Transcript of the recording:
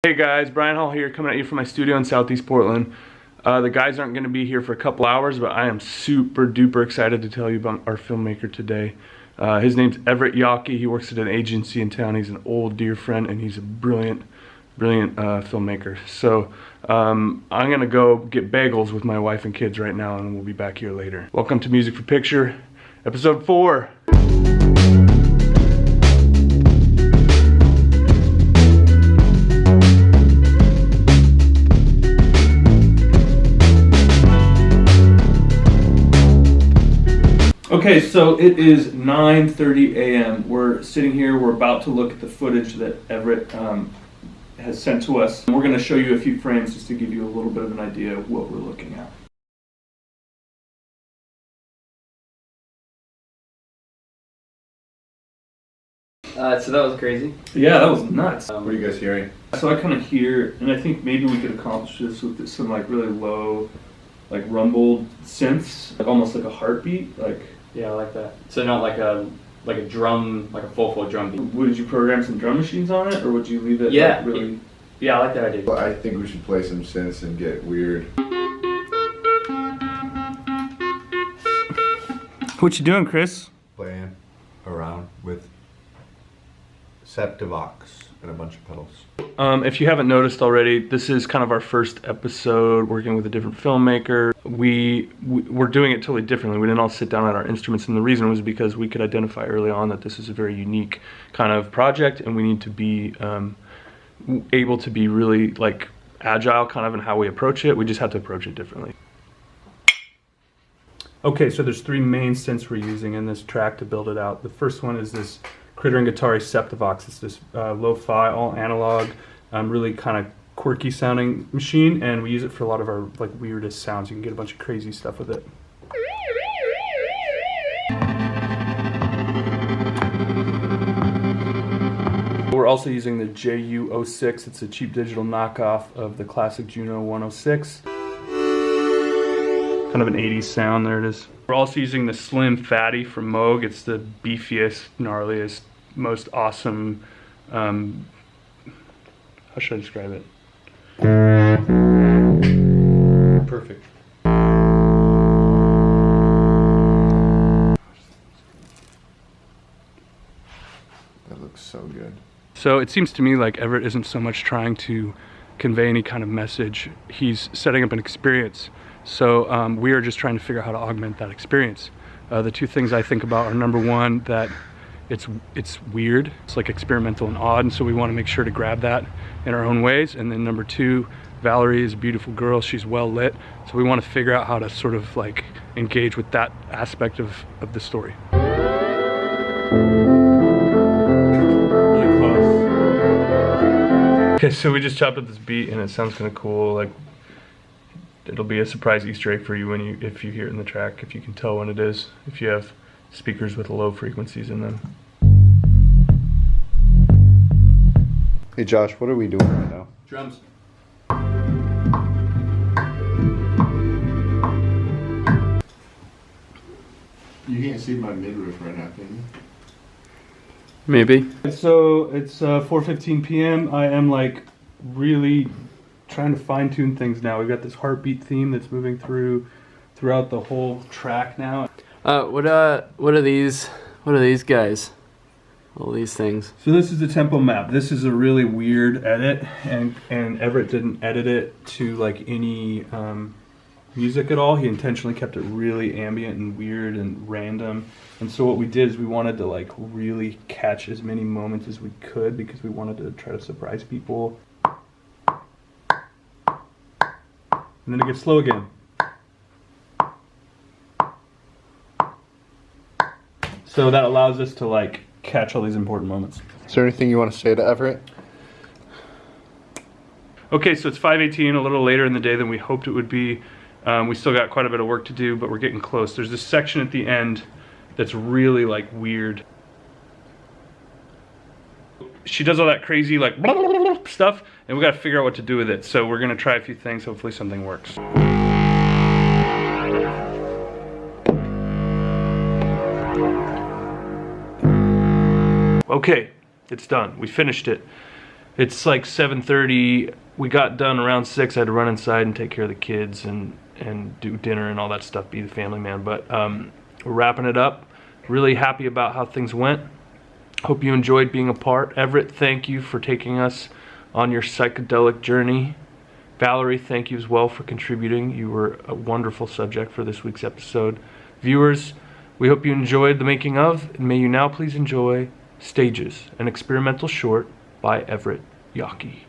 Hey guys, Brian Hall here, coming at you from my studio in Southeast Portland. The guys aren't going to be here for a couple hours, but I am super duper excited to tell you about our filmmaker today. His name's Everett Yockey. He works at an agency in town. He's an old dear friend, and he's a brilliant filmmaker. So I'm going to go get bagels with my wife and kids right now, and we'll be back here later. Welcome to Music for Picture, episode 4. Okay, so it is 9:30 a.m. We're sitting here, we're about to look at the footage that Everett has sent to us. And we're going to show you a few frames just to give you a little bit of an idea of what we're looking at. So that was crazy. Yeah, that was nuts. What are you guys hearing? So I kind of hear, and I think maybe we could accomplish this with some like really low, like rumbled synths, like almost like a heartbeat, like. Yeah, I like that. So not like a drum, like a full drum beat. Would you program some drum machines on it, or would you leave it like really? Yeah, I like that idea. Well, I think we should play some synths and get weird. What you doing, Chris? Playing around with Septivox and a bunch of pedals. If you haven't noticed already, this is kind of our first episode working with a different filmmaker. We're doing it totally differently. We didn't all sit down at our instruments, and the reason was because we could identify early on that this is a very unique kind of project, and we need to be able to be really like agile kind of in how we approach it. We just have to approach it differently. Okay, so there's 3 main synths we're using in this track to build it out. The first one is this Critter and Guitari Septivox. It's this lo-fi, all analog, really kind of quirky sounding machine, and we use it for a lot of our like weirdest sounds. You can get a bunch of crazy stuff with it. We're also using the JU06. It's a cheap digital knockoff of the classic Juno 106. Kind of an 80s sound, there it is. We're also using the Slim Fatty from Moog. It's the beefiest, gnarliest, most awesome, how should I describe it? Perfect. That looks so good. So it seems to me like Everett isn't so much trying to convey any kind of message. He's setting up an experience. So we are just trying to figure out how to augment that experience. The 2 things I think about are, number 1, that it's weird. It's like experimental and odd, and so we want to make sure to grab that in our own ways. And then number 2, Valarie is a beautiful girl. She's well lit. So we want to figure out how to sort of like engage with that aspect of the story. Really close. Okay, so we just chopped up this beat, and it sounds kind of cool. Like, it'll be a surprise Easter egg for you if you hear it in the track, if you can tell when it is, if you have speakers with low frequencies in them. Hey Josh, what are we doing right now? Drums. You can't see my midriff right now, can you? Maybe. So it's 4:15 p.m. I am like really trying to fine-tune things now. We've got this heartbeat theme that's moving throughout the whole track now. What are these? What are these guys? All these things. So this is the tempo map. This is a really weird edit, and Everett didn't edit it to like any music at all. He intentionally kept it really ambient and weird and random. And so what we did is we wanted to like really catch as many moments as we could, because we wanted to try to surprise people. And then it gets slow again. So that allows us to like catch all these important moments. Is there anything you want to say to Everett? Okay, so it's 5:18, a little later in the day than we hoped it would be. We still got quite a bit of work to do, but we're getting close. There's this section at the end that's really like weird. She does all that crazy like stuff, and we got to figure out what to do with it. So we're gonna try a few things. Hopefully something works. Okay, it's done. We finished it. It's like 7:30. We got done around 6. I had to run inside and take care of the kids and do dinner and all that stuff, be the family man. But we're wrapping it up. Really happy about how things went. Hope you enjoyed being a part. Everett, thank you for taking us on your psychedelic journey. Valarie, thank you as well for contributing. You were a wonderful subject for this week's episode. Viewers, we hope you enjoyed the making of, and may you now please enjoy Stages, an experimental short by Everett Yockey.